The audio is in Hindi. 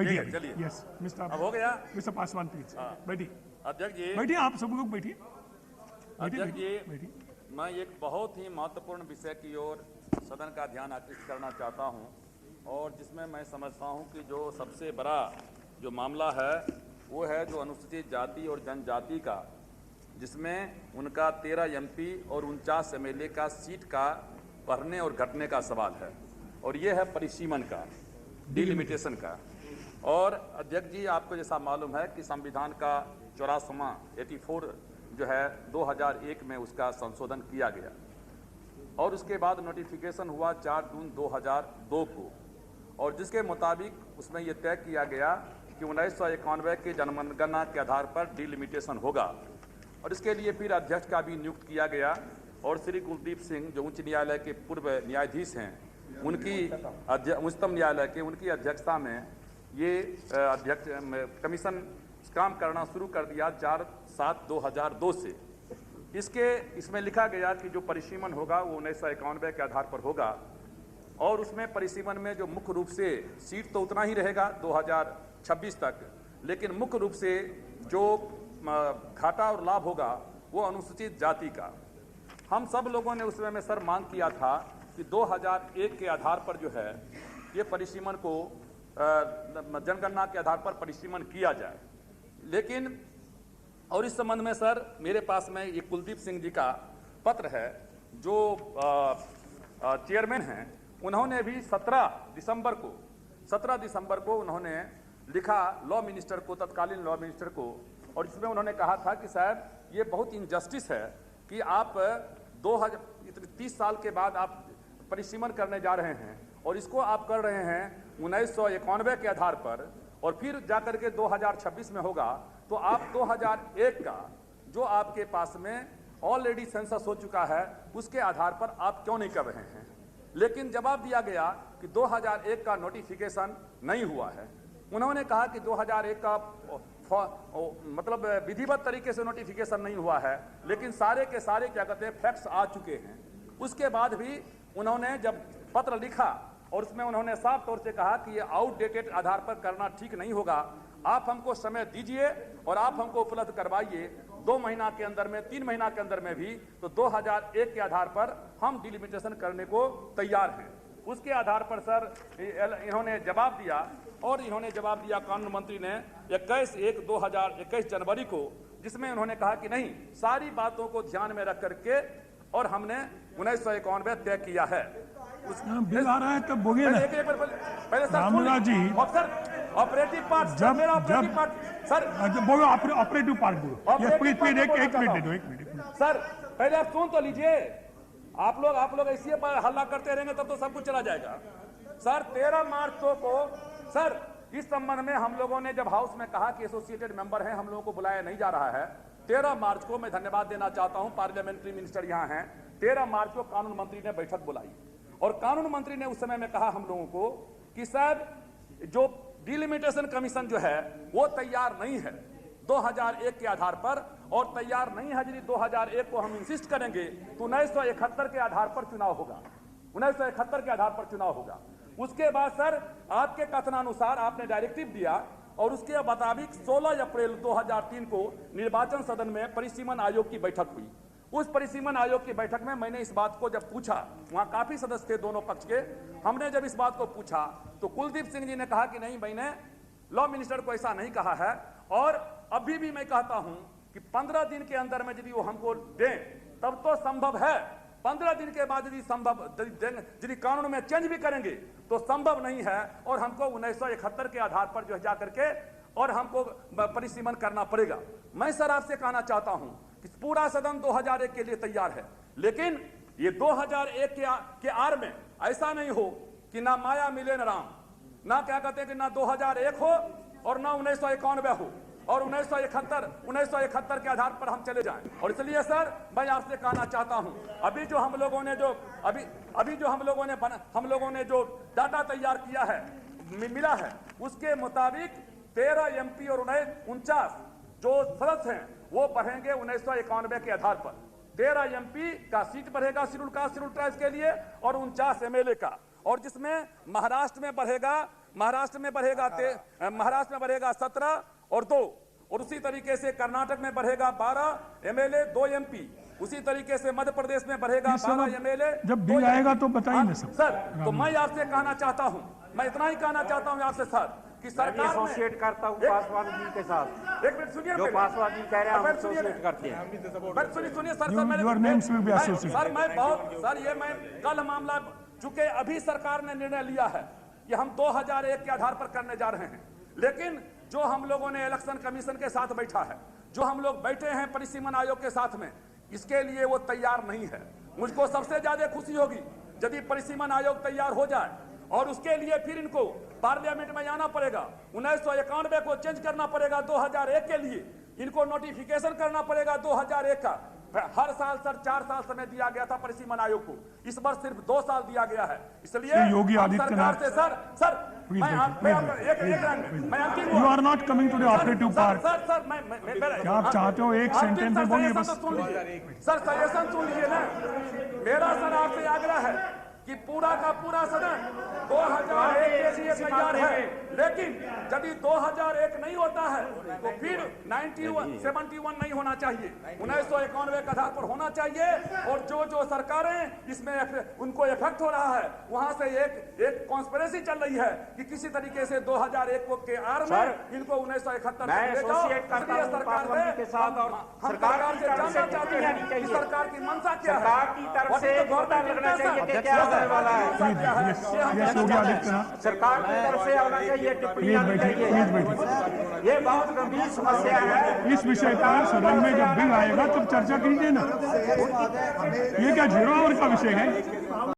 बैठिए। चलिए। यस मिस्टर, अब हो गया। मिस्टर पासवान प्लीज बैठिए। अध्यक्ष जी, बैठिए, आप सब लोग बैठिए। अध्यक्ष जी, बैठिए। मैं एक बहुत ही महत्वपूर्ण विषय की ओर सदन का ध्यान आकृष्ट करना चाहता हूं, और जिसमें मैं समझता हूं कि जो सबसे बड़ा जो मामला है वो है जो अनुसूचित जाति और जनजाति का, जिसमें उनका 13 एमपी और 49 एमएलए का सीट का बढ़ने और घटने का सवाल है, और ये है परिसीमन का, डिलिमिटेशन का। और अध्यक्ष जी, आपको जैसा मालूम है कि संविधान का 84वां 84 जो है 2001 में उसका संशोधन किया गया, और उसके बाद नोटिफिकेशन हुआ 4 जून 2002 को, और जिसके मुताबिक उसमें यह तय किया गया कि 1991 के जनगणना के आधार पर डिलिमिटेशन होगा, और इसके लिए फिर अध्यक्ष का भी नियुक्त किया गया। और श्री कुलदीप सिंह जो उच्च न्यायालय के पूर्व न्यायाधीश हैं, उनकी उच्चतम न्यायालय के उनकी अध्यक्षता में ये अध्यक्ष कमीशन काम करना शुरू कर दिया 4/7/2002 से। इसमें लिखा गया कि जो परिसीमन होगा वो 1991 के आधार पर होगा, और उसमें परिसीमन में जो मुख्य रूप से सीट तो उतना ही रहेगा 2026 तक, लेकिन मुख्य रूप से जो घाटा और लाभ होगा वो अनुसूचित जाति का। हम सब लोगों ने उस समय में सर मांग किया था कि 2001 के आधार पर जो है ये परिसीमन को जनगणना के आधार पर परिसीमन किया जाए, लेकिन और इस संबंध में सर मेरे पास में ये कुलदीप सिंह जी का पत्र है, जो चेयरमैन हैं, उन्होंने भी 17 दिसंबर को उन्होंने लिखा लॉ मिनिस्टर को, तत्कालीन लॉ मिनिस्टर को, और इसमें उन्होंने कहा था कि साहब ये बहुत इनजस्टिस है कि आप 30 साल के बाद आप परिसीमन करने जा रहे हैं, और इसको आप कर रहे हैं 1991 के आधार पर, और फिर जाकर के 2026 में होगा, तो आप 2001 का जो आपके पास में ऑलरेडी सेंसस हो चुका है उसके आधार पर आप क्यों नहीं कर रहे हैं। लेकिन जवाब दिया गया कि 2001 का नोटिफिकेशन नहीं हुआ है। उन्होंने कहा कि 2001 का मतलब विधिवत तरीके से नोटिफिकेशन नहीं हुआ है, लेकिन सारे के सारे क्या कहते हैं फैक्ट्स आ चुके हैं। उसके बाद भी उन्होंने जब पत्र लिखा और उसमें उन्होंने साफ तौर से कहा कि ये आउटडेटेड आधार पर करना ठीक नहीं होगा, आप हमको समय दीजिए और आप हमको उपलब्ध करवाइए 2 महीना के अंदर में, 3 महीना के अंदर में भी, तो 2001 के आधार पर हम डिलिमिटेशन करने को तैयार हैं। उसके आधार पर सर इन्होंने जवाब दिया, और इन्होंने जवाब दिया कानून मंत्री ने 21/1/2021 जनवरी को, जिसमें उन्होंने कहा कि नहीं, सारी बातों को ध्यान में रख करके और हमने 1991 तय किया है। बिल आ रहा है तब बोलिए ना। पहले सर रामराज जी, ऑपरेटिव पार्ट सर बोलो, ऑपरेटिव पार्ट बोलो। एक मिनट सर, पहले आप सुन तो लीजिए। आप लोग ऐसे हल्ला करते रहेंगे तब तो सब कुछ चला जाएगा। सर 13 मार्च को सर इस संबंध में हम लोगों ने जब हाउस में कहा कि एसोसिएटेड मेंबर हैं, हम लोगों को बुलाया नहीं जा रहा है, 13 मार्च को मैं धन्यवाद देना चाहता हूं, पार्लियामेंट्री मिनिस्टर यहां हैं। 13 मार्च को कानून मंत्री ने बैठक बुलाई, और कानून मंत्री ने उस समय में कहा हम लोगों को कि साहब जो डिलिमिटेशन कमीशन जो है वो तैयार नहीं है 2001 के आधार पर, और तैयार नहीं है यदि 2001 को हम इंसिस्ट करेंगे तो 1971 के आधार पर चुनाव होगा, 1971 के आधार पर चुनाव होगा। उसके बाद सर आपके कथनानुसार आपने डायरेक्टिव दिया, और उसके मुताबिक 16 अप्रैल 2003 को निर्वाचन सदन में परिसीमन आयोग की बैठक हुई। उस परिसीमन आयोग की बैठक में मैंने इस बात को जब पूछा, वहां काफी सदस्य थे दोनों पक्ष के, हमने जब इस बात को पूछा तो कुलदीप सिंह जी ने कहा कि नहीं, मैंने लॉ मिनिस्टर को ऐसा नहीं कहा है, और अभी भी मैं कहता हूं कि 15 दिन के अंदर में यदि वो हमको दें तब तो संभव है, 15 दिन के बाद यदि संभव यदि कानून में चेंज भी करेंगे तो संभव नहीं है, और हमको 1971 के आधार पर जो है जाकर के और हमको परिसीमन करना पड़ेगा। मैं सर आपसे कहना चाहता हूं कि पूरा सदन 2001 के लिए तैयार है, लेकिन ये 2001 के आर में ऐसा नहीं हो कि ना माया मिले न राम, ना क्या कहते हैं कि ना 2001 हो और ना 1991 हो, और 1971 के आधार पर हम चले जाएं। और इसलिए सर मैं आपसे कहना चाहता हूं, अभी जो हम लोगों ने जो डाटा तैयार किया है, मिला है, उसके मुताबिक 13 एमपी और 49 जो सदस्य हैं वो बढ़ेंगे 1991 के आधार पर। 13 एमपी का सीट बढ़ेगा शेड्यूल कास्ट शेड्यूल ट्राइब्स के लिए, और 49 एमएलए का, और जिसमें महाराष्ट्र में बढ़ेगा महाराष्ट्र में बढ़ेगा 17 और 2, और उसी तरीके से कर्नाटक में बढ़ेगा 12 एमएलए 2 एमपी, उसी तरीके से मध्य प्रदेश में बढ़ेगा 12 एमएलए। जब बिल आएगा तो बताएंगे सब। सर, तो मैं आपसे कहना चाहता हूं, मैं इतना ही कहना चाहता हूं आपसे सर कि सरकार एसोसिएट करता हूं पासवान जी के साथ। एक मिनट सुनिए, जो पासवान जी कह रहे हैं हम एसोसिएट करते हैं। सुनिए sir, Your names will be associated. Sir मैं बहुत सर ये मैं कल मामला, चूंकि अभी सरकार ने निर्णय लिया है कि हम 2001 के आधार पर करने जा रहे हैं, लेकिन जो हम लोगों ने इलेक्शन कमीशन के साथ बैठा है, जो हम लोग बैठे हैं परिसीमन आयोग के साथ में, इसके लिए वो तैयार नहीं है। मुझको सबसे ज्यादा खुशी होगी यदि परिसीमन आयोग तैयार हो जाए, और उसके लिए फिर इनको पार्लियामेंट में जाना पड़ेगा, 1991 को चेंज करना पड़ेगा 2001 के लिए, इनको नोटिफिकेशन करना पड़ेगा 2001 का। हर साल सर 4 साल समय दिया गया था परिसीमन आयोग को, इस बार सिर्फ 2 साल दिया गया है। इसलिए योगी आदित्यनाथ से सर मैं अंतिम you are not coming to the operative part. Sir क्या आप चाहते हो? एक सेंटेंस में बोलिए बस। सर सजेशन सुन लीजिए ना, मेरा सर आपसे आग्रह है कि पूरा का पूरा सदन 2001 के लिए तैयार है, लेकिन यदि 2001 नहीं होता है तो फिर 71 नहीं होना चाहिए, 1991 के आधार पर होना चाहिए। और जो सरकारें इसमें उनको इफेक्ट हो रहा है, वहां से एक कॉन्स्पिरेसी चल रही है कि किसी तरीके से 2001 के आर में इनको 1971 सरकार के साथ, और सरकार से जानना चाहते हैं कि सरकार की मंशा क्या है, सरकार की तरफ से लगना चाहिए कि क्या होने वाला है। योगी आदित्यनाथ सरकार की तरफ से होना चाहिए, टिप्पणी आनी चाहिए। ये बहुत गंभीर समस्या है। इस विषय पर सदन में जब बिल आएगा तब चर्चा कीजिए ना। ये क्या 0 आवर का विषय है?